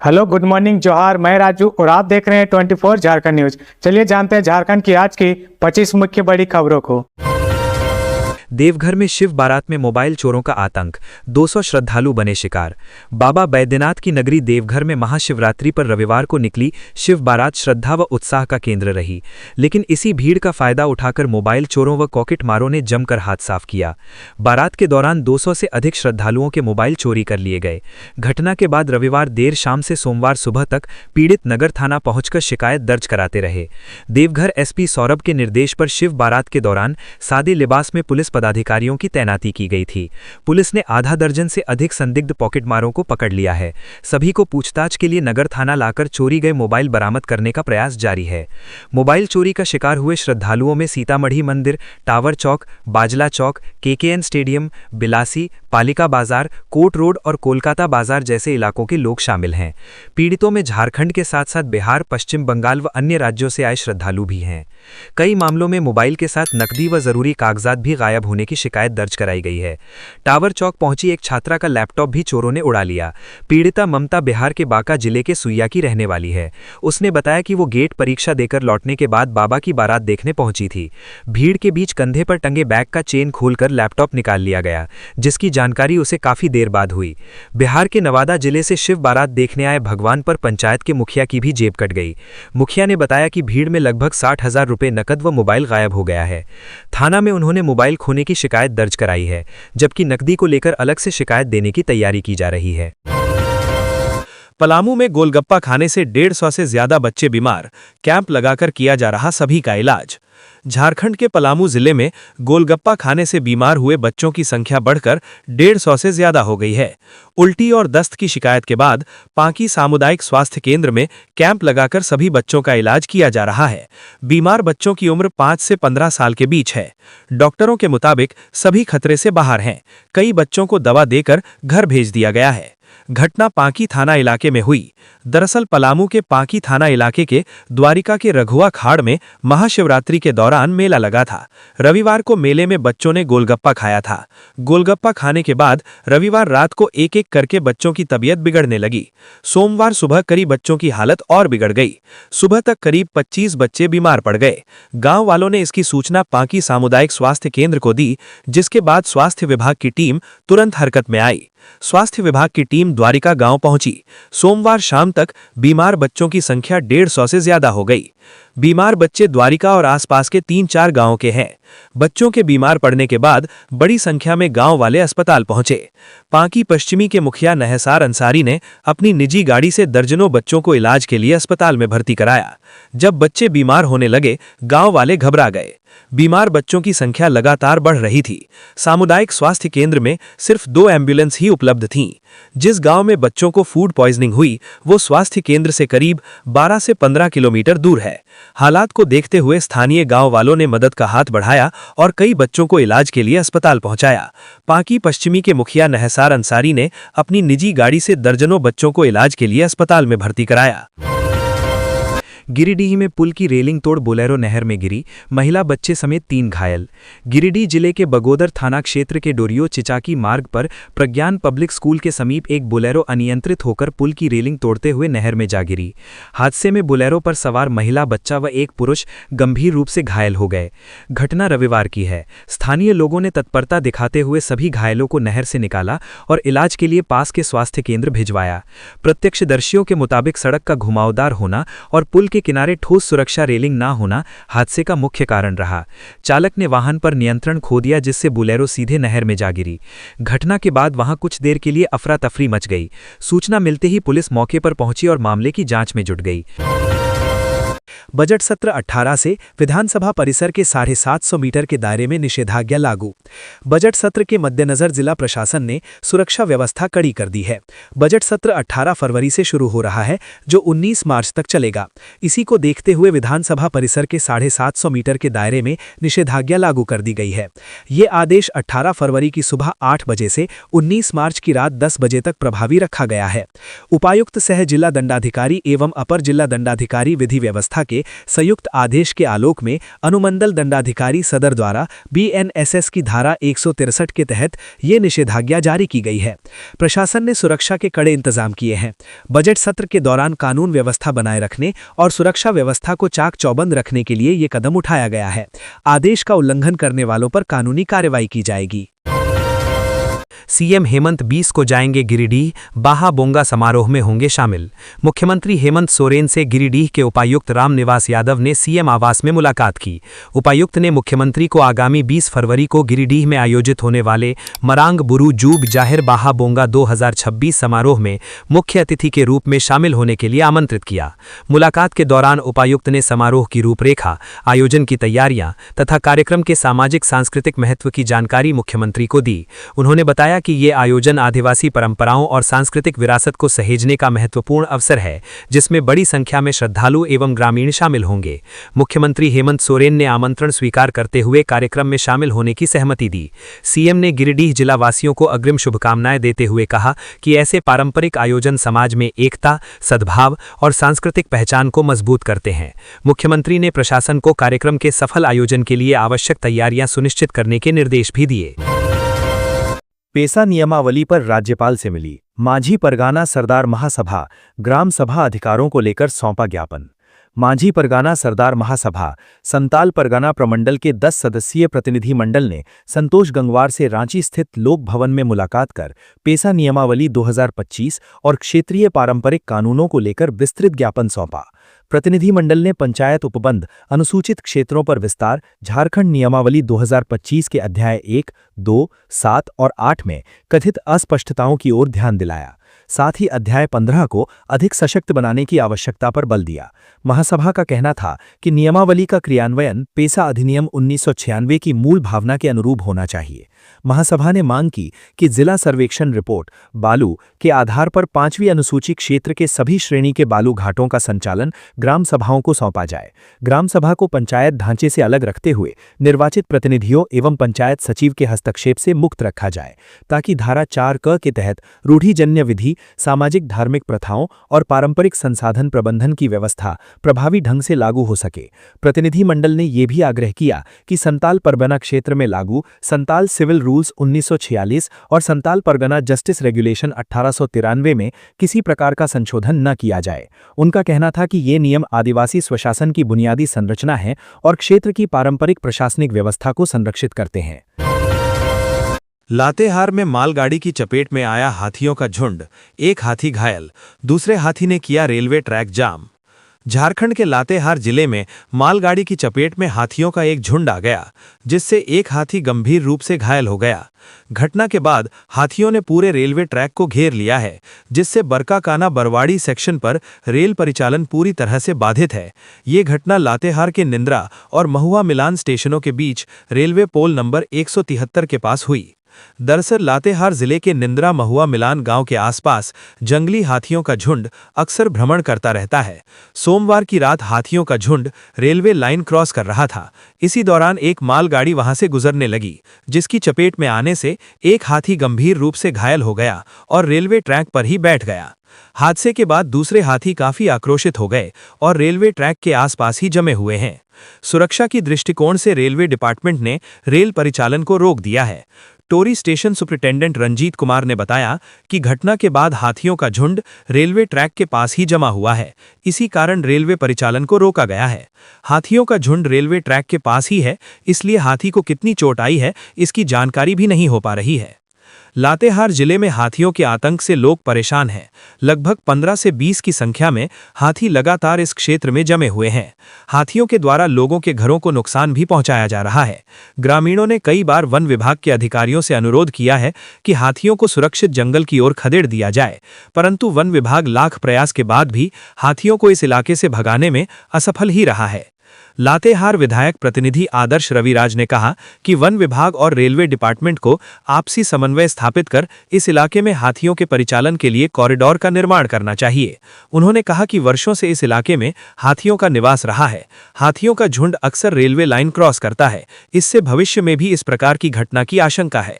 Hello, good morning, जोहार। मैं राजू और आप देख रहे हैं 24 झारखंड न्यूज। चलिए जानते हैं झारखंड की आज की 25 मुख्य बड़ी खबरों को। देवघर में शिव बारात में मोबाइल चोरों का आतंक, 200 श्रद्धालु बने शिकार। बाबा बैद्यनाथ की नगरी देवघर में महाशिवरात्रि पर रविवार को निकली शिव बारात श्रद्धा व उत्साह का केंद्र रही, लेकिन इसी भीड़ का फायदा उठाकर मोबाइल चोरों व पॉकेटमारों ने जमकर हाथ साफ किया। बारात के दौरान 200 से अधिक श्रद्धालुओं के मोबाइल चोरी कर लिए गए। घटना के बाद रविवार देर शाम से सोमवार सुबह तक पीड़ित नगर थाना पहुंचकर शिकायत दर्ज कराते रहे। देवघर एसपी सौरभ के निर्देश पर शिव बारात के दौरान सादे लिबास में पुलिस पदाधिकारियों की तैनाती की गई थी। पुलिस ने आधा दर्जन से अधिक संदिग्ध पॉकेटमारों को पकड़ लिया है। सभी को पूछताछ के लिए नगर थाना लाकर चोरी गए मोबाइल बरामद करने का प्रयास जारी है। मोबाइल चोरी का शिकार हुए श्रद्धालुओं में सीतामढ़ी मंदिर, टावर चौक, बाजला चौक, केकेएन स्टेडियम, बिलासी, पालिका बाजार, कोट रोड और कोलकाता बाजार जैसे इलाकों के लोग शामिल हैं। पीड़ितों में झारखंड के साथ साथ बिहार, पश्चिम बंगाल व अन्य राज्यों से आए श्रद्धालु भी हैं। कई मामलों में मोबाइल के साथ नकदी व जरूरी कागजात भी गायब होने की शिकायत दर्ज कराई गई है। टावर चौक पहुंची एक छात्रा का लैपटॉप भी चोरों ने उड़ा लिया। पीड़िता ममता बिहार के बांका जिले के सुइया की रहने वाली है। उसने बताया कि वो गेट परीक्षा देकर लौटने के बाद बाबा की बारात देखने पहुंची थी। भीड़ के बीच कंधे पर टंगे बैग का चेन खोलकर लैपटॉप निकाल लिया गया, जिसकी जानकारी उसे काफी देर बाद हुई। बिहार के नवादा जिले से शिव बारात देखने आए भगवानपुर पंचायत के मुखिया की भी जेब कट गई। मुखिया ने बताया कि भीड़ में लगभग 60,000 रुपए नकद व मोबाइल गायब हो गया है। थाना में उन्होंने मोबाइल खोने की शिकायत दर्ज कराई है, जबकि नकदी को लेकर अलग से शिकायत देने की तैयारी की जा रही है। पलामू में गोलगप्पा खाने से 150 से ज्यादा बच्चे बीमार, कैंप लगाकर किया जा रहा सभी का इलाज। झारखंड के पलामू जिले में गोलगप्पा खाने से बीमार हुए बच्चों की संख्या बढ़कर 150 से ज्यादा हो गई है। उल्टी और दस्त की शिकायत के बाद पांकी सामुदायिक स्वास्थ्य केंद्र में कैंप लगाकर सभी बच्चों का इलाज किया जा रहा है। बीमार बच्चों की उम्र 5 से 15 साल के बीच है। डॉक्टरों के मुताबिक सभी खतरे से बाहर हैं। कई बच्चों को दवा देकर घर भेज दिया गया है। घटना पांकी थाना इलाके में हुई। दरअसल पलामू के पांकी थाना इलाके के द्वारिका के रघुआ खाड़ में महाशिवरात्रि के दौरान मेला लगा था। रविवार को मेले में बच्चों ने गोलगप्पा खाया था। गोलगप्पा खाने के बाद रविवार रात को एक एक करके बच्चों की तबीयत बिगड़ने लगी। सोमवार सुबह करीब बच्चों की हालत और बिगड़ गई। सुबह तक करीब 25 बच्चे बीमार पड़ गए। गांव वालों ने इसकी सूचना पांकी सामुदायिक स्वास्थ्य केंद्र को दी, जिसके बाद स्वास्थ्य विभाग की टीम तुरंत हरकत में आई। स्वास्थ्य विभाग की टीम द्वारिका गांव पहुंची। सोमवार शाम तक बीमार बच्चों की संख्या 150 से ज्यादा हो गई। बीमार बच्चे द्वारिका और आसपास के 3-4 गांवों के हैं। बच्चों के बीमार पड़ने के बाद बड़ी संख्या में गांव वाले अस्पताल पहुंचे। पांकी पश्चिमी के मुखिया नहसार अंसारी ने अपनी निजी गाड़ी से दर्जनों बच्चों को इलाज के लिए अस्पताल में भर्ती कराया। जब बच्चे बीमार होने लगे, गांव वाले घबरा गए। बीमार बच्चों की संख्या लगातार बढ़ रही थी। सामुदायिक स्वास्थ्य केंद्र में सिर्फ 2 एम्बुलेंस ही उपलब्ध थीं। जिस गांव में बच्चों को फूड पॉइजनिंग हुई, वो स्वास्थ्य केंद्र से करीब 12 से 15 किलोमीटर दूर है। हालात को देखते हुए स्थानीय गांव वालों ने मदद का हाथ बढ़ाया और कई बच्चों को इलाज के लिए अस्पताल पहुंचाया। पांकी पश्चिमी के मुखिया नहसार अंसारी ने अपनी निजी गाड़ी से दर्जनों बच्चों को इलाज के लिए अस्पताल में भर्ती कराया। गिरिडीह में पुल की रेलिंग तोड़ बोलेरो नहर में गिरी, महिला बच्चे समेत 3 घायल। गिरिडीह जिले के बगोदर थाना क्षेत्र के डोरियो चिचाकी मार्ग पर प्रज्ञान पब्लिक स्कूल के समीप एक बोलेरो अनियंत्रित होकर पुल की रेलिंग तोड़ते हुए नहर में जा गिरी। हादसे में बोलेरो पर सवार महिला बच्चा व एक पुरुष गंभीर रूप से घायल हो गए। घटना रविवार की है। स्थानीय लोगों ने तत्परता दिखाते हुए सभी घायलों को नहर से निकाला और इलाज के लिए पास के स्वास्थ्य केंद्र भिजवाया। प्रत्यक्षदर्शियों के मुताबिक सड़क का घुमावदार होना और पुल के किनारे ठोस सुरक्षा रेलिंग ना होना हादसे का मुख्य कारण रहा। चालक ने वाहन पर नियंत्रण खो दिया, जिससे बोलेरो सीधे नहर में जा गिरी। घटना के बाद वहां कुछ देर के लिए अफरा तफरी मच गई। सूचना मिलते ही पुलिस मौके पर पहुंची और मामले की जांच में जुट गई। बजट सत्र 18 से विधानसभा परिसर के 750 मीटर के दायरे में निषेधाज्ञा लागू। बजट सत्र के मद्देनजर जिला प्रशासन ने सुरक्षा व्यवस्था कड़ी कर दी है। बजट सत्र 18 फरवरी से शुरू हो रहा है, जो 19 मार्च तक चलेगा। इसी को देखते हुए विधानसभा परिसर के 750 मीटर के दायरे में निषेधाज्ञा लागू कर दी गई है। ये आदेश 18 फरवरी की सुबह 8 बजे से 19 मार्च की रात 10 बजे तक प्रभावी रखा गया है। उपायुक्त सह जिला दंडाधिकारी एवं अपर जिला दंडाधिकारी विधि व्यवस्था के के संयुक्त आदेश के आलोक में अनुमंडल दंडाधिकारी सदर द्वारा BNSS की धारा 163 के तहत ये निषेधाज्ञा जारी की गई है। प्रशासन ने सुरक्षा के कड़े इंतजाम किए हैं। बजट सत्र के दौरान कानून व्यवस्था बनाए रखने और सुरक्षा व्यवस्था को चाक चौबंद रखने के लिए ये कदम उठाया गया है। आदेश का उल्लंघन करने वालों पर कानूनी कार्रवाई की जाएगी। सीएम हेमंत 20 को जाएंगे गिरिडीह, बाहा बोंगा समारोह में होंगे शामिल। मुख्यमंत्री हेमंत सोरेन से गिरिडीह के उपायुक्त रामनिवास यादव ने सीएम आवास में मुलाकात की। उपायुक्त ने मुख्यमंत्री को आगामी 20 फरवरी को गिरिडीह में आयोजित होने वाले मरांग बुरु जूब जाहिर बाहा बोंगा 2026 समारोह में मुख्य अतिथि के रूप में शामिल होने के लिए आमंत्रित किया। मुलाकात के दौरान उपायुक्त ने समारोह की रूपरेखा, आयोजन की तैयारियां तथा कार्यक्रम के सामाजिक सांस्कृतिक महत्व की जानकारी मुख्यमंत्री को दी। उन्होंने बताया कि ये आयोजन आदिवासी परंपराओं और सांस्कृतिक विरासत को सहेजने का महत्वपूर्ण अवसर है, जिसमें बड़ी संख्या में श्रद्धालु एवं ग्रामीण शामिल होंगे। मुख्यमंत्री हेमंत सोरेन ने आमंत्रण स्वीकार करते हुए कार्यक्रम में शामिल होने की सहमति दी। सीएम ने गिरिडीह जिला वासियों को अग्रिम शुभकामनाएं देते हुए कहा कि ऐसे पारंपरिक आयोजन समाज में एकता, सद्भाव और सांस्कृतिक पहचान को मजबूत करते हैं। मुख्यमंत्री ने प्रशासन को कार्यक्रम के सफल आयोजन के लिए आवश्यक तैयारियां सुनिश्चित करने के निर्देश भी दिए। पेसा नियमावली पर राज्यपाल से मिली मांझी परगाना सरदार महासभा, ग्राम सभा अधिकारों को लेकर सौंपा ज्ञापन। मांझी परगाना सरदार महासभा संताल परगना प्रमंडल के 10 सदस्यीय प्रतिनिधि मंडल ने संतोष गंगवार से रांची स्थित लोक भवन में मुलाकात कर पेसा नियमावली 2025 और क्षेत्रीय पारंपरिक कानूनों को लेकर विस्तृत ज्ञापन सौंपा। प्रतिनिधि मंडल ने पंचायत उपबंध, अनुसूचित क्षेत्रों पर विस्तार, झारखंड नियमावली 2025 के अध्याय 1, 2, 7 और 8 में कथित अस्पष्टताओं की ओर ध्यान दिलाया। साथ ही अध्याय 15 को अधिक सशक्त बनाने की आवश्यकता पर बल दिया। महासभा का कहना था कि नियमावली का क्रियान्वयन पेसा अधिनियम 1996 की मूल भावना के अनुरूप होना चाहिए। महासभा ने मांग की कि जिला सर्वेक्षण रिपोर्ट बालू के आधार पर 5वीं अनुसूची क्षेत्र के सभी श्रेणी के बालू घाटों का संचालन ग्राम सभाओं को सौंपा जाए। ग्राम सभा को पंचायत ढांचे से अलग रखते हुए निर्वाचित प्रतिनिधियों एवं पंचायत सचिव के हस्तक्षेप से मुक्त रखा जाए, ताकि धारा 4 क के तहत रूढ़िजन्य विधि, सामाजिक धार्मिक प्रथाओं और पारंपरिक संसाधन प्रबंधन की व्यवस्था प्रभावी ढंग से लागू हो सके। प्रतिनिधि मंडल ने यह भी आग्रह किया कि संताल परगना क्षेत्र में लागू संताल सिविल रूल्स 1946 और संताल परगना जस्टिस रेगुलेशन 1893 में किसी प्रकार का संशोधन न किया जाए। उनका कहना था कि ये नियम आदिवासी स्वशासन की बुनियादी संरचना है और क्षेत्र की पारंपरिक प्रशासनिक व्यवस्था को संरक्षित करते हैं। लातेहार में मालगाड़ी की चपेट में आया हाथियों का झुंड, एक हाथी घायल, दूसरे हाथी ने किया रेलवे ट्रैक जाम। झारखंड के लातेहार जिले में मालगाड़ी की चपेट में हाथियों का एक झुंड आ गया, जिससे एक हाथी गंभीर रूप से घायल हो गया। घटना के बाद हाथियों ने पूरे रेलवे ट्रैक को घेर लिया है, जिससे बरकाकाना बरवाड़ी सेक्शन पर रेल परिचालन पूरी तरह से बाधित है। ये घटना लातेहार के निंद्रा और महुआ मिलान स्टेशनों के बीच रेलवे पोल नंबर 173 के पास हुई। दरअसल लातेहार जिले के निंद्रा महुआ मिलान गांव के आसपास जंगली हाथियों का झुंड अक्सर भ्रमण करता रहता है। सोमवार की रात हाथियों का झुंड रेलवे लाइन क्रॉस कर रहा था। इसी दौरान एक मालगाड़ी वहां से गुजरने लगी, जिसकी चपेट में आने से एक हाथी गंभीर रूप से घायल हो गया और रेलवे ट्रैक पर ही बैठ गया। हादसे के बाद दूसरे हाथी काफी आक्रोशित हो गए और रेलवे ट्रैक के आसपास ही जमे हुए हैं। सुरक्षा की दृष्टिकोण से रेलवे डिपार्टमेंट ने रेल परिचालन को रोक दिया है। टोरी स्टेशन सुपरिटेंडेंट रंजीत कुमार ने बताया कि घटना के बाद हाथियों का झुंड रेलवे ट्रैक के पास ही जमा हुआ है। इसी कारण रेलवे परिचालन को रोका गया है। हाथियों का झुंड रेलवे ट्रैक के पास ही है, इसलिए हाथी को कितनी चोट आई है इसकी जानकारी भी नहीं हो पा रही है। लातेहार जिले में हाथियों के आतंक से लोग परेशान हैं। लगभग 15 से 20 की संख्या में हाथी लगातार इस क्षेत्र में जमे हुए हैं। हाथियों के द्वारा लोगों के घरों को नुकसान भी पहुंचाया जा रहा है। ग्रामीणों ने कई बार वन विभाग के अधिकारियों से अनुरोध किया है कि हाथियों को सुरक्षित जंगल की ओर खदेड़ दिया जाए, परंतु वन विभाग लाख प्रयास के बाद भी हाथियों को इस इलाके से भगाने में असफल ही रहा है। लातेहार विधायक प्रतिनिधि आदर्श रविराज ने कहा कि वन विभाग और रेलवे डिपार्टमेंट को आपसी समन्वय स्थापित कर इस इलाके में हाथियों के परिचालन के लिए कॉरिडोर का निर्माण करना चाहिए। उन्होंने कहा कि वर्षों से इस इलाके में हाथियों का निवास रहा है। हाथियों का झुंड अक्सर रेलवे लाइन क्रॉस करता है, इससे भविष्य में भी इस प्रकार की घटना की आशंका है।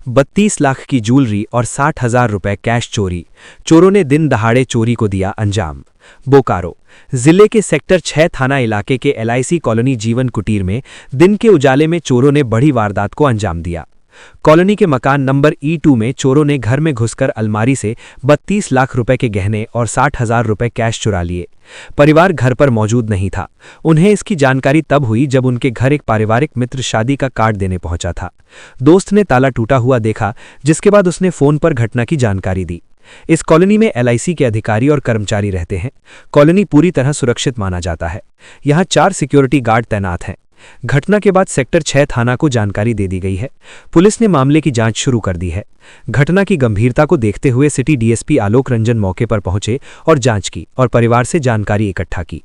32 लाख की ज्वेलरी और 60,000 रुपए कैश चोरी। चोरों ने दिन दहाड़े चोरी को दिया अंजाम। बोकारो जिले के सेक्टर 6 थाना इलाके के LIC कॉलोनी जीवन कुटीर में दिन के उजाले में चोरों ने बड़ी वारदात को अंजाम दिया। कॉलोनी के मकान नंबर E2 में चोरों ने घर में घुसकर अलमारी से 32 लाख रुपए के गहने और 60,000 रुपए कैश चुरा लिए। परिवार घर पर मौजूद नहीं था। उन्हें इसकी जानकारी तब हुई जब उनके घर एक पारिवारिक मित्र शादी का कार्ड देने पहुंचा था। दोस्त ने ताला टूटा हुआ देखा, जिसके बाद उसने फोन पर घटना की जानकारी दी। इस कॉलोनी में LIC के अधिकारी और कर्मचारी रहते हैं। कॉलोनी पूरी तरह सुरक्षित माना जाता है। यहाँ 4 सिक्योरिटी गार्ड तैनात हैं। घटना के बाद सेक्टर 6 थाना को जानकारी दे दी गई है। पुलिस ने मामले की जांच शुरू कर दी है। घटना की गंभीरता को देखते हुए सिटी DSP आलोक रंजन मौके पर पहुंचे और जांच की और परिवार से जानकारी इकट्ठा की।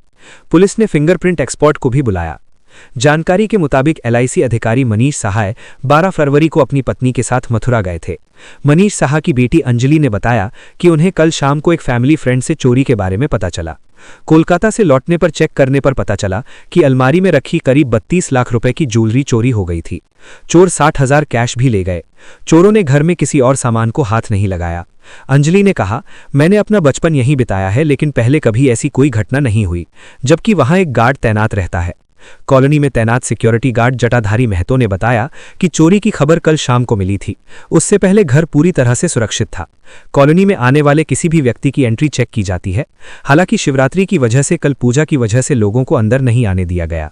पुलिस ने फिंगरप्रिंट एक्सपर्ट को भी बुलाया। जानकारी के मुताबिक LIC अधिकारी मनीष सहाय 12 फरवरी को अपनी पत्नी के साथ मथुरा गए थे। मनीष साहा की बेटी अंजलि ने बताया कि उन्हें कल शाम को एक फैमिली फ्रेंड से चोरी के बारे में पता चला। कोलकाता से लौटने पर चेक करने पर पता चला कि अलमारी में रखी करीब 32 लाख रुपए की ज्वेलरी चोरी हो गई थी। चोर 60,000 कैश भी ले गए। चोरों ने घर में किसी और सामान को हाथ नहीं लगाया। अंजलि ने कहा, मैंने अपना बचपन यहीं बिताया है, लेकिन पहले कभी ऐसी कोई घटना नहीं हुई, जबकि वहां एक गार्ड तैनात रहता है। कॉलोनी में तैनात सिक्योरिटी गार्ड जटाधारी महतो ने बताया कि चोरी की खबर कल शाम को मिली थी। उससे पहले घर पूरी तरह से सुरक्षित था। कॉलोनी में आने वाले किसी भी व्यक्ति की एंट्री चेक की जाती है। हालांकि शिवरात्रि की वजह से कल पूजा की वजह से लोगों को अंदर नहीं आने दिया गया।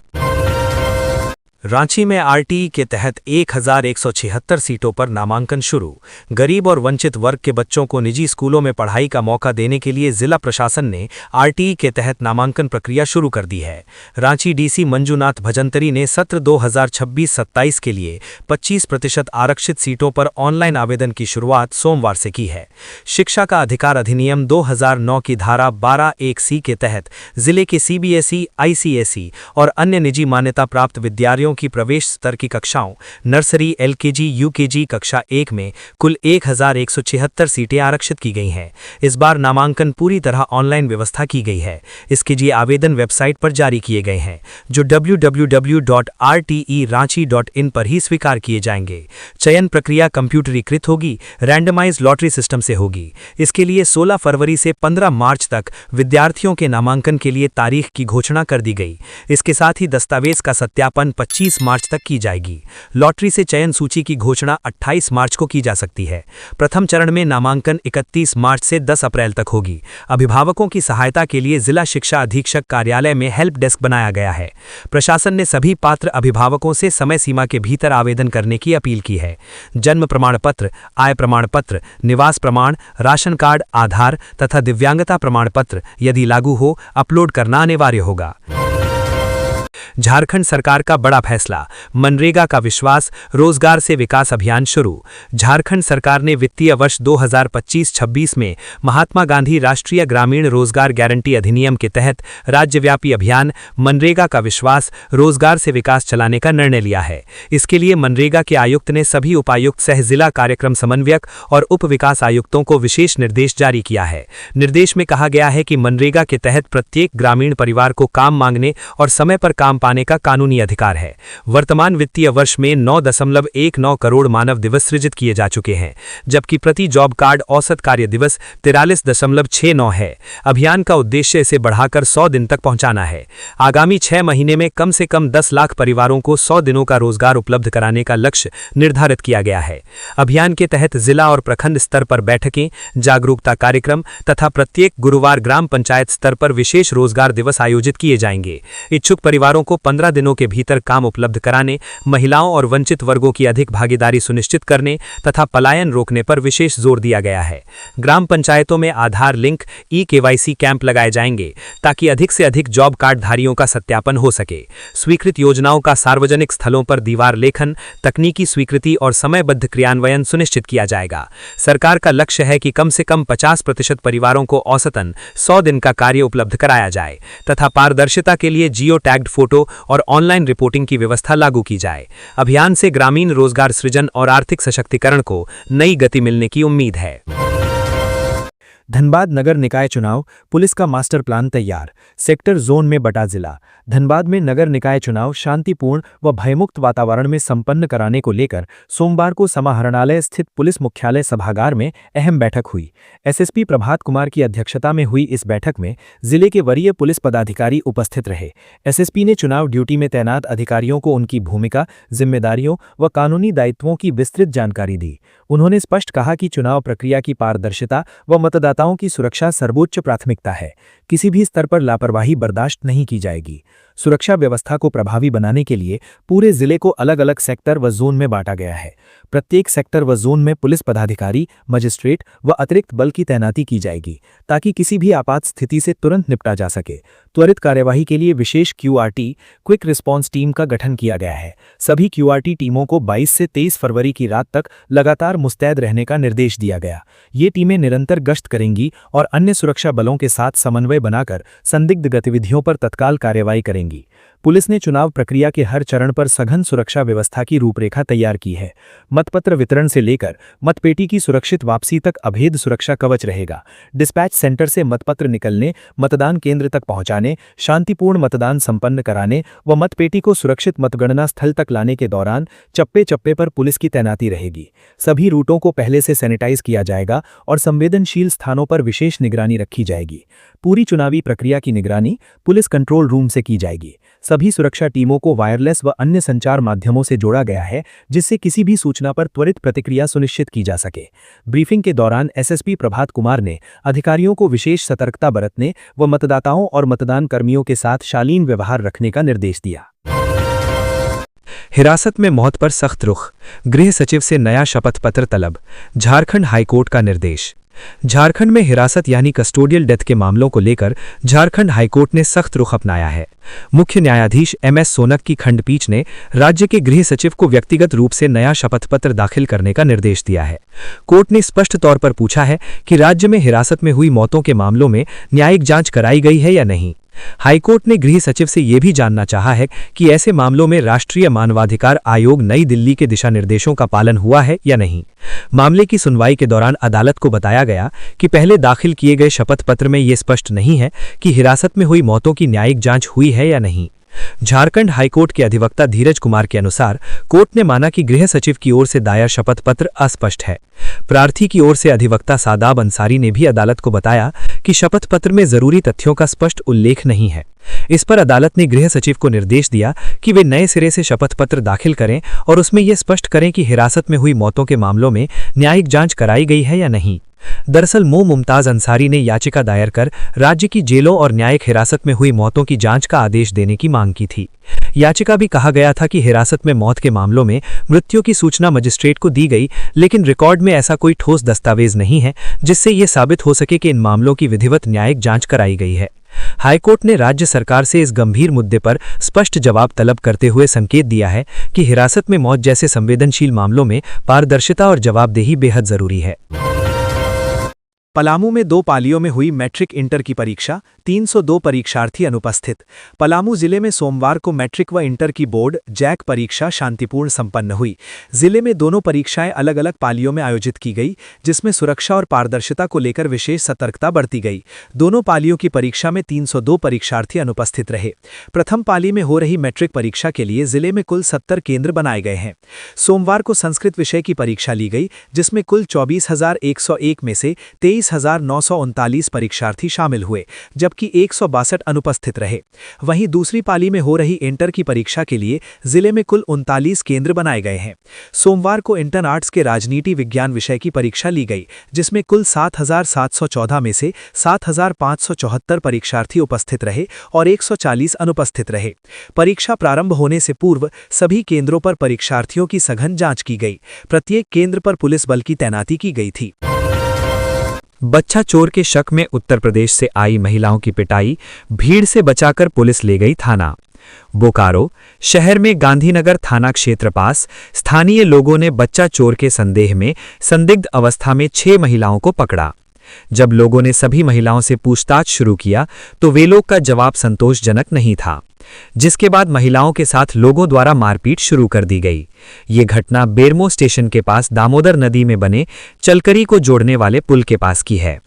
रांची में RTE के तहत 1176 सीटों पर नामांकन शुरू। गरीब और वंचित वर्ग के बच्चों को निजी स्कूलों में पढ़ाई का मौका देने के लिए जिला प्रशासन ने RTE के तहत नामांकन प्रक्रिया शुरू कर दी है। रांची DC मंजूनाथ भजंतरी ने सत्र 2026-27 के लिए 25% आरक्षित सीटों पर ऑनलाइन आवेदन की शुरुआत सोमवार से की है। शिक्षा का अधिकार अधिनियम 2009 की धारा 12(1)(c) के तहत जिले के CBSE, ICSE और अन्य निजी मान्यता प्राप्त विद्यालयों की प्रवेश स्तर की कक्षाओं नर्सरी, LKG, UKG कक्षा 1 में कुल 1176 सीटें आरक्षित की गई हैं। इस बार नामांकन पूरी तरह ऑनलाइन व्यवस्था की गई है। इसके लिए आवेदन वेबसाइट पर जारी किए गए हैं, जो www.rteranchi.in पर ही स्वीकार किए जाएंगे। चयन प्रक्रिया कंप्यूटरीकृत होगी, रैंडमाइज लॉटरी सिस्टम से होगी। इसके लिए 16 फरवरी से 15 मार्च तक विद्यार्थियों के नामांकन के लिए तारीख की घोषणा कर दी गई। इसके साथ ही दस्तावेज का सत्यापन 25 मार्च तक की जाएगी। लॉटरी से चयन सूची की घोषणा 28 मार्च को की जा सकती है। प्रथम चरण में नामांकन 31 मार्च से 10 अप्रैल तक होगी। अभिभावकों की सहायता के लिए जिला शिक्षा अधीक्षक कार्यालय में हेल्प डेस्क बनाया गया है। प्रशासन ने सभी पात्र अभिभावकों से समय सीमा के भीतर आवेदन करने की अपील की है। जन्म प्रमाण पत्र, आय प्रमाण पत्र, निवास प्रमाण, राशन कार्ड, आधार तथा दिव्यांगता प्रमाण पत्र यदि लागू हो अपलोड करना अनिवार्य होगा। झारखंड सरकार का बड़ा फैसला, मनरेगा का विश्वास, रोजगार से विकास अभियान शुरू। झारखंड सरकार ने वित्तीय वर्ष 2025-26 में महात्मा गांधी राष्ट्रीय ग्रामीण रोजगार गारंटी अधिनियम के तहत राज्यव्यापी अभियान मनरेगा का विश्वास, रोजगार से विकास चलाने का निर्णय लिया है। इसके लिए मनरेगा के आयुक्त ने सभी उपायुक्त सह जिला कार्यक्रम समन्वयक और उप विकास आयुक्तों को विशेष निर्देश जारी किया है। निर्देश में कहा गया है कि मनरेगा के तहत प्रत्येक ग्रामीण परिवार को काम मांगने और समय पर काम पाने का कानूनी अधिकार है। वर्तमान वित्तीय वर्ष में 9.19 करोड़ मानव दिवस सृजित किए जा चुके हैं, जबकि प्रति जॉब कार्ड औसत कार्य दिवस 43.69 है। अभियान का उद्देश्य इसे बढ़ाकर 100 दिन तक पहुंचाना है। आगामी 6 महीने में कम से कम 10 लाख परिवारों को 100 दिनों का रोजगार उपलब्ध कराने का लक्ष्य निर्धारित किया गया है। अभियान के तहत जिला और प्रखंड स्तर पर बैठकें, जागरूकता कार्यक्रम तथा प्रत्येक गुरुवार ग्राम पंचायत स्तर पर विशेष रोजगार दिवस आयोजित किए जाएंगे। इच्छुक परिवारों को 15 दिनों के भीतर काम उपलब्ध कराने, महिलाओं और वंचित वर्गों की अधिक भागीदारी सुनिश्चित करने तथा पलायन रोकने पर विशेष जोर दिया गया है। ग्राम पंचायतों में आधार लिंक, KYC कैंप लगाए जाएंगे ताकि अधिक से अधिक जॉब कार्ड धारियों का सत्यापन हो सके। स्वीकृत योजनाओं का सार्वजनिक स्थलों पर दीवार लेखन, तकनीकी स्वीकृति और समयबद्ध क्रियान्वयन सुनिश्चित किया जाएगा। सरकार का लक्ष्य है कि कम से कम 50% परिवारों को औसतन 100 दिन का कार्य उपलब्ध कराया जाए तथा पारदर्शिता के लिए जियो टैग्ड फोटो और ऑनलाइन रिपोर्टिंग की व्यवस्था लागू की जाए। अभियान से ग्रामीण रोजगार सृजन और आर्थिक सशक्तिकरण को नई गति मिलने की उम्मीद है। धनबाद नगर निकाय चुनाव, पुलिस का मास्टर प्लान तैयार, सेक्टर जोन में बटा जिला। धनबाद में नगर निकाय चुनाव शांतिपूर्ण व भयमुक्त वातावरण में संपन्न कराने को लेकर सोमवार को समाहरणालय स्थित पुलिस मुख्यालय सभागार में अहम बैठक हुई। एसएसपी प्रभात कुमार की अध्यक्षता में हुई इस बैठक में जिले के वरीय पुलिस पदाधिकारी उपस्थित रहे। एसएसपी ने चुनाव ड्यूटी में तैनात अधिकारियों को उनकी भूमिका, जिम्मेदारियों व कानूनी दायित्वों की विस्तृत जानकारी दी। उन्होंने स्पष्ट कहा कि चुनाव प्रक्रिया की पारदर्शिता व मतदाताओं की सुरक्षा सर्वोच्च प्राथमिकता है। किसी भी स्तर पर लापरवाही बर्दाश्त नहीं की जाएगी। सुरक्षा व्यवस्था को प्रभावी बनाने के लिए पूरे जिले को अलग अलग सेक्टर व जोन में बांटा गया है। प्रत्येक सेक्टर व जोन में पुलिस पदाधिकारी, मजिस्ट्रेट व अतिरिक्त बल की तैनाती की जाएगी ताकि किसी भी आपात स्थिति से तुरंत निपटा जा सके। त्वरित कार्यवाही के लिए विशेष QRT क्विक रिस्पॉन्स टीम का गठन किया गया है। सभी QRT टीमों को 22 से 23 फरवरी की रात तक लगातार मुस्तैद रहने का निर्देश दिया गया। ये टीमें निरंतर गश्त करेंगी और अन्य सुरक्षा बलों के साथ समन्वय बनाकर संदिग्ध गतिविधियों पर तत्काल कार्रवाई करेंगी। पुलिस ने चुनाव प्रक्रिया के हर चरण पर सघन सुरक्षा व्यवस्था की रूपरेखा तैयार की है। मतपत्र वितरण से लेकर मतपेटी की सुरक्षित वापसी तक अभेद सुरक्षा कवच रहेगा। डिस्पैच सेंटर से मतपत्र निकलने, मतदान केंद्र तक पहुंचाने, शांतिपूर्ण मतदान संपन्न कराने व मतपेटी को सुरक्षित मतगणना स्थल तक लाने के दौरान चप्पे चप्पे पर पुलिस की तैनाती रहेगी। सभी रूटों को पहले से सैनिटाइज किया जाएगा और संवेदनशील स्थानों पर विशेष निगरानी रखी जाएगी। पूरी चुनावी प्रक्रिया की निगरानी पुलिस कंट्रोल रूम से की जाएगी। सभी सुरक्षा टीमों को वायरलेस व अन्य संचार माध्यमों से जोड़ा गया है, जिससे किसी भी सूचना पर त्वरित प्रतिक्रिया सुनिश्चित की जा सके। ब्रीफिंग के दौरान एसएसपी प्रभात कुमार ने अधिकारियों को विशेष सतर्कता बरतने व मतदाताओं और मतदान कर्मियों के साथ शालीन व्यवहार रखने का निर्देश दिया। हिरासत में मौत पर सख्त रुख, गृह सचिव से नया शपथ पत्र तलब, झारखंड हाईकोर्ट का निर्देश। झारखंड में हिरासत यानी कस्टोडियल डेथ के मामलों को लेकर झारखंड हाईकोर्ट ने सख्त रुख अपनाया है। मुख्य न्यायाधीश MS सोनक की खंडपीठ ने राज्य के गृह सचिव को व्यक्तिगत रूप से नया शपथ पत्र दाखिल करने का निर्देश दिया है। कोर्ट ने स्पष्ट तौर पर पूछा है कि राज्य में हिरासत में हुई मौतों के मामलों में न्यायिक जांच कराई गई है या नहीं। हाईकोर्ट ने गृह सचिव से यह भी जानना चाहा है कि ऐसे मामलों में राष्ट्रीय मानवाधिकार आयोग नई दिल्ली के दिशा निर्देशों का पालन हुआ है या नहीं। मामले की सुनवाई के दौरान अदालत को बताया गया कि पहले दाखिल किए गए शपथ पत्र में यह स्पष्ट नहीं है कि हिरासत में हुई मौतों की न्यायिक जांच हुई है या नहीं। झारखंड हाईकोर्ट के अधिवक्ता धीरज कुमार के अनुसार कोर्ट ने माना कि गृह सचिव की ओर से दायर शपथ पत्र अस्पष्ट है। प्रार्थी की ओर से अधिवक्ता सादाब अंसारी ने भी अदालत को बताया कि शपथ पत्र में जरूरी तथ्यों का स्पष्ट उल्लेख नहीं है। इस पर अदालत ने गृह सचिव को निर्देश दिया कि वे नए सिरे से शपथ पत्र दाखिल करें और उसमें यह स्पष्ट करें कि हिरासत में हुई मौतों के मामलों में न्यायिक जांच कराई गई है या नहीं। दरअसल मुमताज अंसारी ने याचिका दायर कर राज्य की जेलों और न्यायिक हिरासत में हुई मौतों की जांच का आदेश देने की मांग की थी। याचिका भी कहा गया था कि हिरासत में मौत के मामलों में मृत्यु की सूचना मजिस्ट्रेट को दी गई, लेकिन रिकॉर्ड में ऐसा कोई ठोस दस्तावेज नहीं है जिससे ये साबित हो सके कि इन मामलों की विधिवत न्यायिक जांच कराई गई है। हाईकोर्ट ने राज्य सरकार से इस गंभीर मुद्दे पर स्पष्ट जवाब तलब करते हुए संकेत दिया है कि हिरासत में मौत जैसे संवेदनशील मामलों में पारदर्शिता और जवाबदेही बेहद जरूरी है। पलामू में 2 पालियों में हुई मैट्रिक इंटर की परीक्षा, 302 परीक्षार्थी अनुपस्थित। पलामू जिले में सोमवार को मैट्रिक व इंटर की बोर्ड जैक परीक्षा शांतिपूर्ण संपन्न हुई। जिले में दोनों परीक्षाएं अलग अलग पालियों में आयोजित की गई, जिसमें सुरक्षा और पारदर्शिता को लेकर विशेष सतर्कता बरती गई। दोनों पालियों की परीक्षा में 302 परीक्षार्थी अनुपस्थित रहे। प्रथम पाली में हो रही मैट्रिक परीक्षा के लिए जिले में कुल 70 केंद्र बनाए गए हैं। सोमवार को संस्कृत विषय की परीक्षा ली गई, जिसमें कुल 24,101 में से 23,939 परीक्षार्थी शामिल हुए, जबकि 162 अनुपस्थित रहे। वहीं दूसरी पाली में हो रही इंटर की परीक्षा के लिए जिले में कुल 39 केंद्र बनाए गए हैं। सोमवार को इंटर आर्ट्स के राजनीति विज्ञान विषय की परीक्षा ली गई, जिसमें कुल 7,714 में से 7,574 परीक्षार्थी उपस्थित रहे और 140 अनुपस्थित रहे। परीक्षा प्रारंभ होने से पूर्व सभी केंद्रों पर परीक्षार्थियों की सघन जांच की गई। प्रत्येक केंद्र पर पुलिस बल की तैनाती की गई थी। बच्चा चोर के शक में उत्तर प्रदेश से आई महिलाओं की पिटाई, भीड़ से बचाकर पुलिस ले गई थाना। बोकारो शहर में गांधीनगर थाना क्षेत्र पास स्थानीय लोगों ने बच्चा चोर के संदेह में संदिग्ध अवस्था में 6 महिलाओं को पकड़ा। जब लोगों ने सभी महिलाओं से पूछताछ शुरू किया तो वे लोग का जवाब संतोषजनक नहीं था, जिसके बाद महिलाओं के साथ लोगों द्वारा मारपीट शुरू कर दी गई। ये घटना बेरमो स्टेशन के पास दामोदर नदी में बने चलकरी को जोड़ने वाले पुल के पास की है।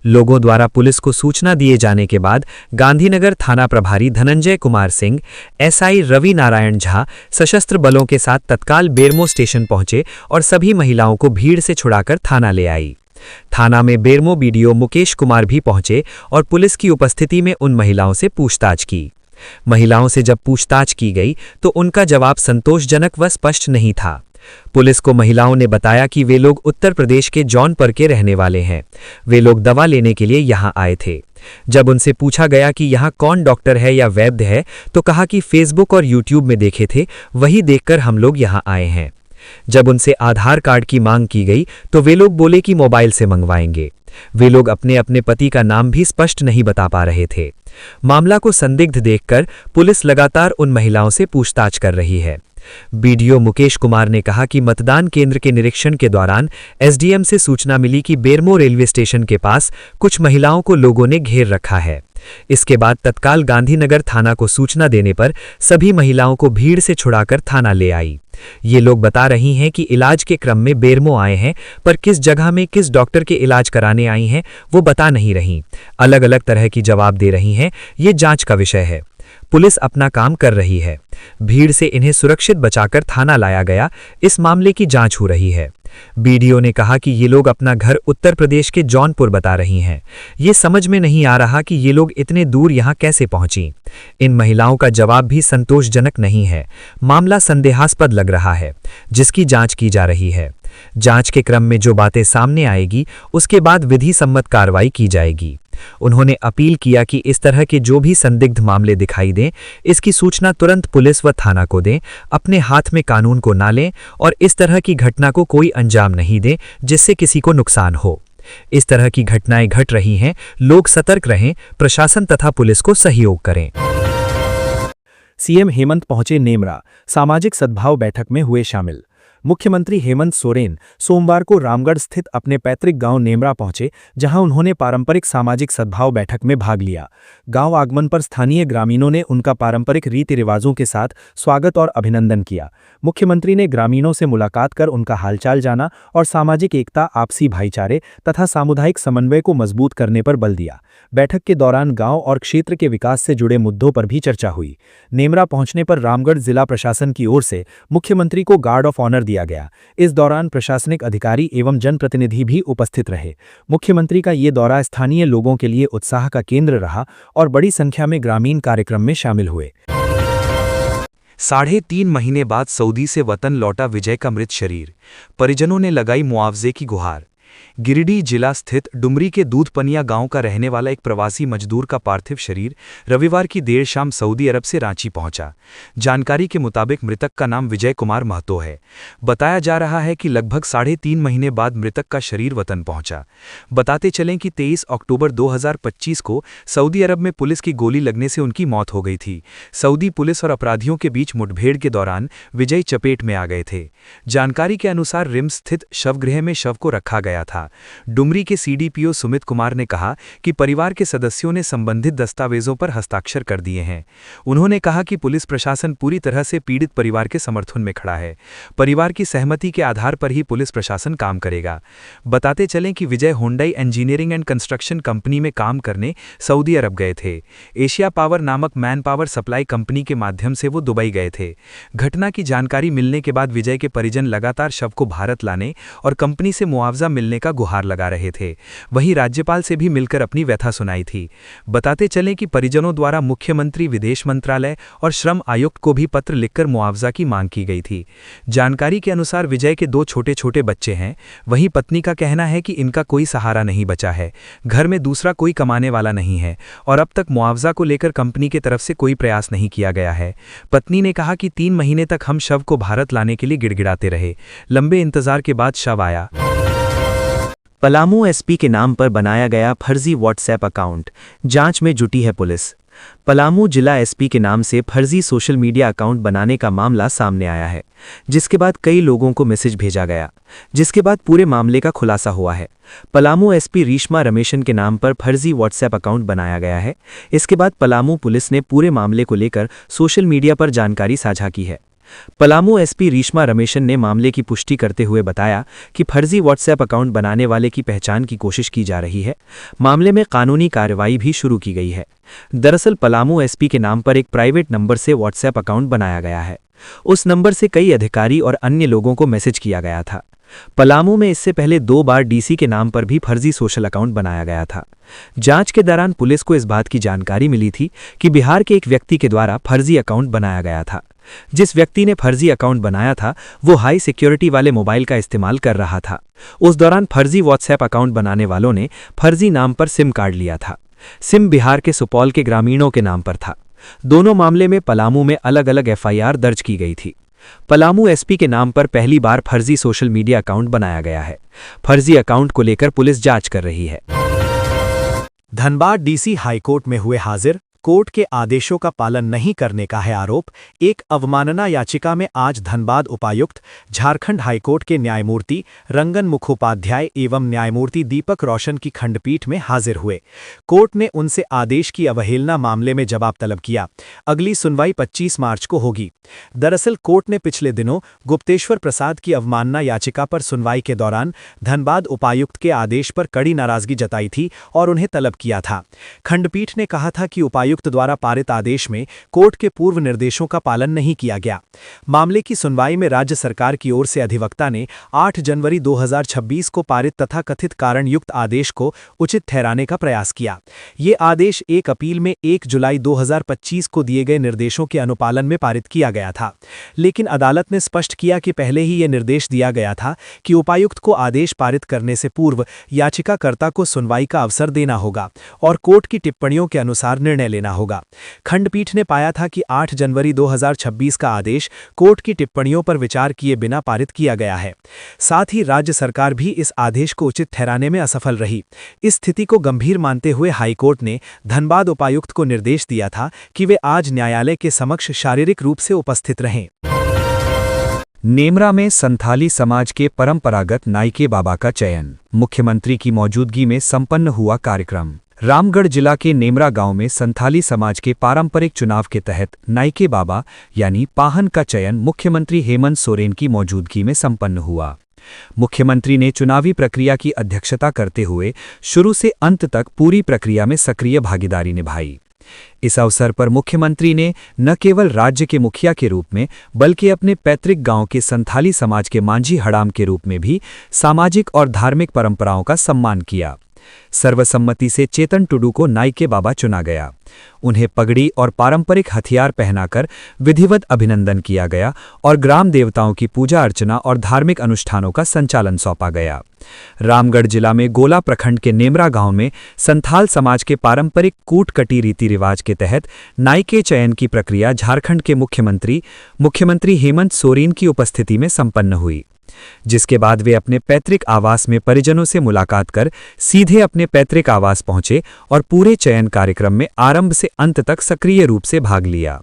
लोगों द्वारा पुलिस को सूचना दिए जाने के बाद गांधीनगर थाना प्रभारी धनंजय कुमार सिंह, एसआई रवि नारायण झा सशस्त्र बलों के साथ तत्काल बेरमो स्टेशन पहुंचे और सभी महिलाओं को भीड़ से छुड़ाकर थाना ले आई। थाना में बेरमो बीडीओ मुकेश कुमार भी पहुंचे और पुलिस की उपस्थिति में उन महिलाओं से पूछताछ की। महिलाओं से जब पूछताछ की गई तो उनका जवाब संतोषजनक व स्पष्ट नहीं था। पुलिस को महिलाओं ने बताया कि वे लोग उत्तर प्रदेश के जौनपुर के रहने वाले हैं। वे लोग दवा लेने के लिए यहां आए थे। जब उनसे पूछा गया कि यहां कौन डॉक्टर है या वैद्य है तो कहा कि फेसबुक और यूट्यूब में देखे थे, वही देखकर हम लोग यहां आए हैं। जब उनसे आधार कार्ड की मांग की गई तो वे लोग बोले कि मोबाइल से मंगवाएंगे। वे लोग अपने अपने पति का नाम भी स्पष्ट नहीं बता पा रहे थे। मामला को संदिग्ध देखकर पुलिस लगातार उन महिलाओं से पूछताछ कर रही है। बीडीओ मुकेश कुमार ने कहा कि मतदान केंद्र के निरीक्षण के दौरान एसडीएम से सूचना मिली कि बेरमो रेलवे स्टेशन के पास कुछ महिलाओं को लोगों ने घेर रखा है। इसके बाद तत्काल गांधीनगर थाना को सूचना देने पर सभी महिलाओं को भीड़ से छुड़ाकर थाना ले आई। ये लोग बता रही हैं कि इलाज के क्रम में बेरमो आए हैं, पर किस जगह में किस डॉक्टर के इलाज कराने आई हैं वो बता नहीं रही। अलग अलग तरह की जवाब दे रही हैं। ये जांच का विषय है। पुलिस अपना काम कर रही है। भीड़ से इन्हें सुरक्षित बचाकर थाना लाया गया। इस मामले की जांच हो रही है। बीडीओ ने कहा कि ये लोग अपना घर उत्तर प्रदेश के जौनपुर बता रही हैं। ये समझ में नहीं आ रहा कि ये लोग इतने दूर यहाँ कैसे पहुंची। इन महिलाओं का जवाब भी संतोषजनक नहीं है। मामला संदेहास्पद लग रहा है, जिसकी जांच की जा रही है। जांच के क्रम में जो बातें सामने आएगी उसके बाद विधि सम्मत कार्रवाई की जाएगी। उन्होंने अपील किया कि इस तरह के जो भी संदिग्ध मामले दिखाई दें, इसकी सूचना तुरंत पुलिस व थाना को दें। अपने हाथ में कानून को ना लें और इस तरह की घटना को कोई अंजाम नहीं दें जिससे किसी को नुकसान हो। इस तरह की घटनाएं घट रही हैं। लोग सतर्क रहें, प्रशासन तथा पुलिस को सहयोग करें। सीएम हेमंत पहुंचे नेमरा, सामाजिक सद्भाव बैठक में हुए शामिल। मुख्यमंत्री हेमंत सोरेन सोमवार को रामगढ़ स्थित अपने पैतृक गांव नेमरा पहुंचे, जहां उन्होंने पारंपरिक सामाजिक सद्भाव बैठक में भाग लिया। गांव आगमन पर स्थानीय ग्रामीणों ने उनका पारंपरिक रीति रिवाजों के साथ स्वागत और अभिनंदन किया। मुख्यमंत्री ने ग्रामीणों से मुलाकात कर उनका हालचाल जाना और सामाजिक एकता, आपसी भाईचारे तथा सामुदायिक समन्वय को मजबूत करने पर बल दिया। बैठक के दौरान गांव और क्षेत्र के विकास से जुड़े मुद्दों पर भी चर्चा हुई। नेमरा पहुंचने पर रामगढ़ जिला प्रशासन की ओर से मुख्यमंत्री को गार्ड ऑफ ऑनर दिया गया। इस दौरान प्रशासनिक अधिकारी एवं जनप्रतिनिधि भी उपस्थित रहे। मुख्यमंत्री का ये दौरा स्थानीय लोगों के लिए उत्साह का केंद्र रहा और बड़ी संख्या में ग्रामीण कार्यक्रम में शामिल हुए। 3.5 महीने बाद सऊदी से वतन लौटा विजय का मृत शरीर, परिजनों ने लगाई मुआवजे की गुहार। गिरिडीह जिला स्थित डुमरी के दूधपनिया गांव का रहने वाला एक प्रवासी मजदूर का पार्थिव शरीर रविवार की देर शाम सऊदी अरब से रांची पहुंचा। जानकारी के मुताबिक मृतक का नाम विजय कुमार महतो है। बताया जा रहा है कि लगभग 3.5 महीने बाद मृतक का शरीर वतन पहुंचा। बताते चलें कि 23 अक्टूबर 2025 को सऊदी अरब में पुलिस की गोली लगने से उनकी मौत हो गई थी। सऊदी पुलिस और अपराधियों के बीच मुठभेड़ के दौरान विजय चपेट में आ गए थे। जानकारी के अनुसार रिम्स स्थित शवगृह में शव को रखा गया था। डुमरी के सीडीपीओ सुमित कुमार ने कहा कि परिवार के सदस्यों ने संबंधित दस्तावेजों पर हस्ताक्षर कर दिए हैं। उन्होंने कहा कि पुलिस प्रशासन पूरी तरह से पीड़ित परिवार के समर्थन में खड़ा है। परिवार की सहमति के आधार पर ही पुलिस प्रशासन काम करेगा। बताते चलें कि Vijay Hyundai engineering and construction company में काम करने सऊदी अरब गए थे। एशिया पावर नामक मैन पावर सप्लाई कंपनी के माध्यम से वो दुबई गए थे। घटना की जानकारी मिलने के बाद विजय के परिजन लगातार शव को भारत लाने और कंपनी से मुआवजा मिलने का गुहार लगा रहे थे। वहीं राज्यपाल से भी मिलकर अपनी व्यथा सुनाई थी। बताते चलें कि परिजनों द्वारा मुख्यमंत्री, विदेश मंत्रालय और श्रम आयुक्त को भी पत्र लिखकर मुआवजा की मांग की गई थी। जानकारी के अनुसार विजय के 2 छोटे-छोटे बच्चे हैं। वहीं पत्नी का कहना है कि इनका कोई सहारा नहीं बचा है। घर में दूसरा कोई कमाने वाला नहीं है और अब तक मुआवजा को लेकर कंपनी की तरफ से कोई प्रयास नहीं किया गया है। पत्नी ने कहा कि 3 महीने तक हम शव को भारत लाने के लिए गिड़गिड़ाते रहे। लंबे इंतजार के बाद शव आया। पलामू एसपी के नाम पर बनाया गया फर्जी व्हाट्सएप अकाउंट, जांच में जुटी है पुलिस। पलामू जिला एसपी के नाम से फर्जी सोशल मीडिया अकाउंट बनाने का मामला सामने आया है, जिसके बाद कई लोगों को मैसेज भेजा गया, जिसके बाद पूरे मामले का खुलासा हुआ है। पलामू एसपी रीश्मा रमेशन के नाम पर फर्जी व्हाट्सएप अकाउंट बनाया गया है। इसके बाद पलामू पुलिस ने पूरे मामले को लेकर सोशल मीडिया पर जानकारी साझा की है। पलामू एसपी रीश्मा रमेशन ने मामले की पुष्टि करते हुए बताया कि फर्जी व्हाट्सएप अकाउंट बनाने वाले की पहचान की कोशिश की जा रही है। मामले में कानूनी कार्रवाई भी शुरू की गई है। दरअसल पलामू एसपी के नाम पर एक प्राइवेट नंबर से व्हाट्सएप अकाउंट बनाया गया है। उस नंबर से कई अधिकारी और अन्य लोगों को मैसेज किया गया था। पलामू में इससे पहले 2 बार डीसी के नाम पर भी फर्जी सोशल अकाउंट बनाया गया था। जांच के दौरान पुलिस को इस बात की जानकारी मिली थी कि बिहार के एक व्यक्ति के द्वारा फर्जी अकाउंट बनाया गया था। जिस व्यक्ति ने फर्जी अकाउंट बनाया था वो हाई सिक्योरिटी वाले मोबाइल का इस्तेमाल कर रहा था। उस दौरान फर्जी व्हाट्सएप अकाउंट बनाने वालों ने फर्जी नाम पर सिम कार्ड लिया था। सिम बिहार के सुपौल के ग्रामीणों के नाम पर था। दोनों मामले में पलामू में अलग अलग एफआईआर दर्ज की गई थी। पलामू एसपी के नाम पर पहली बार फर्जी सोशल मीडिया अकाउंट बनाया गया है। फर्जी अकाउंट को लेकर पुलिस जांच कर रही है। धनबाद डीसी हाईकोर्ट में हुए हाजिर, कोर्ट के आदेशों का पालन नहीं करने का है आरोप। एक अवमानना याचिका में आज धनबाद उपायुक्त, झारखंड हाईकोर्ट के न्यायमूर्ति रंगन मुखोपाध्याय एवं न्यायमूर्ति दीपक रोशन की खंडपीठ में हाजिर हुए। कोर्ट ने उनसे आदेश की अवहेलना मामले में जवाब तलब किया। अगली सुनवाई 25 मार्च को होगी। दरअसल कोर्ट ने पिछले दिनों गुप्तेश्वर प्रसाद की अवमानना याचिका पर सुनवाई के दौरान धनबाद उपायुक्त के आदेश पर कड़ी नाराजगी जताई थी और उन्हें तलब किया था। खंडपीठ ने कहा था कि उपायुक्त द्वारा पारित आदेश में कोर्ट के पूर्व निर्देशों का पालन नहीं किया गया। मामले की सुनवाई में राज्य सरकार की ओर से अधिवक्ता ने 8 जनवरी 2026 को पारित तथा कथित कारण युक्त आदेश को उचित ठहराने का प्रयास किया। ये आदेश एक अपील में 1 जुलाई 2025 को दिए गए निर्देशों के अनुपालन में पारित किया गया था। लेकिन अदालत ने स्पष्ट किया कि पहले ही यह निर्देश दिया गया था कि उपायुक्त को आदेश पारित करने से पूर्व याचिकाकर्ता को सुनवाई का अवसर देना होगा और कोर्ट की टिप्पणियों के अनुसार निर्णय लेना होगा। खंडपीठ ने पाया था कि 8 जनवरी 2026 का आदेश कोर्ट की टिप्पणियों पर विचार किए बिना पारित किया गया है। साथ ही राज्य सरकार भी इस आदेश को उचित ठहराने में असफल रही। इस स्थिति को गंभीर मानते हुए हाईकोर्ट ने धनबाद उपायुक्त को निर्देश दिया था कि वे आज न्यायालय के समक्ष शारीरिक रूप से उपस्थित रहें। नेमरा में संथाली समाज के परंपरागत नाइके बाबा का चयन, मुख्यमंत्री की मौजूदगी में संपन्न हुआ कार्यक्रम। रामगढ़ जिला के नेमरा गांव में संथाली समाज के पारंपरिक चुनाव के तहत नाइके बाबा यानी पाहन का चयन मुख्यमंत्री हेमंत सोरेन की मौजूदगी में संपन्न हुआ। मुख्यमंत्री ने चुनावी प्रक्रिया की अध्यक्षता करते हुए शुरू से अंत तक पूरी प्रक्रिया में सक्रिय भागीदारी निभाई। इस अवसर पर मुख्यमंत्री ने न केवल राज्य के मुखिया के रूप में बल्कि अपने पैतृक गांव के संथाली समाज के मांझी हड़ाम के रूप में भी सामाजिक और धार्मिक परंपराओं का सम्मान किया। सर्वसम्मति से चेतन टुडू को नाइके बाबा चुना गया। उन्हें पगड़ी और पारंपरिक हथियार पहनाकर विधिवत अभिनंदन किया गया और ग्राम देवताओं की पूजा अर्चना और धार्मिक अनुष्ठानों का संचालन सौंपा गया। रामगढ़ जिला में गोला प्रखंड के नेमरा गांव में संथाल समाज के पारंपरिक कूटकटी रीति रिवाज के तहत नाइके चयन की प्रक्रिया झारखंड के मुख्यमंत्री हेमंत सोरेन की उपस्थिति में संपन्न हुई, जिसके बाद वे अपने पैतृक आवास में परिजनों से मुलाकात कर सीधे अपने पैतृक आवास पहुंचे और पूरे चयन कार्यक्रम में आरंभ से अंत तक सक्रिय रूप से भाग लिया।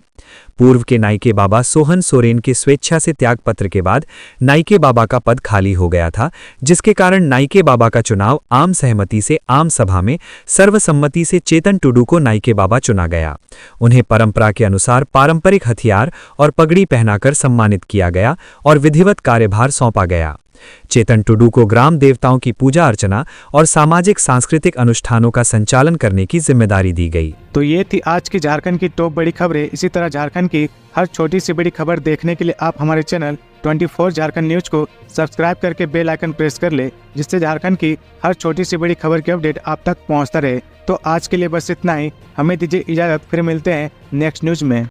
पूर्व के नाइके बाबा सोहन सोरेन के स्वेच्छा से त्यागपत्र के बाद नाइके बाबा का पद खाली हो गया था, जिसके कारण नाइके बाबा का चुनाव आम सहमति से आम सभा में सर्वसम्मति से चेतन टुडू को नाइके बाबा चुना गया। उन्हें परंपरा के अनुसार पारंपरिक हथियार और पगड़ी पहनाकर सम्मानित किया गया और विधिवत कार्यभार सौंपा गया। चेतन टुडू को ग्राम देवताओं की पूजा अर्चना और सामाजिक सांस्कृतिक अनुष्ठानों का संचालन करने की जिम्मेदारी दी गई। तो ये थी आज की झारखंड की टॉप बड़ी खबरें। इसी तरह झारखंड की हर छोटी सी बड़ी खबर देखने के लिए आप हमारे चैनल 24 झारखंड न्यूज को सब्सक्राइब करके बेल आइकन प्रेस कर ले, जिससे झारखंड की हर छोटी सी बड़ी खबर की अपडेट आप तक पहुंचता रहे। तो आज के लिए बस इतना ही। हमें दीजिए इजाजत, फिर मिलते हैं नेक्स्ट न्यूज में।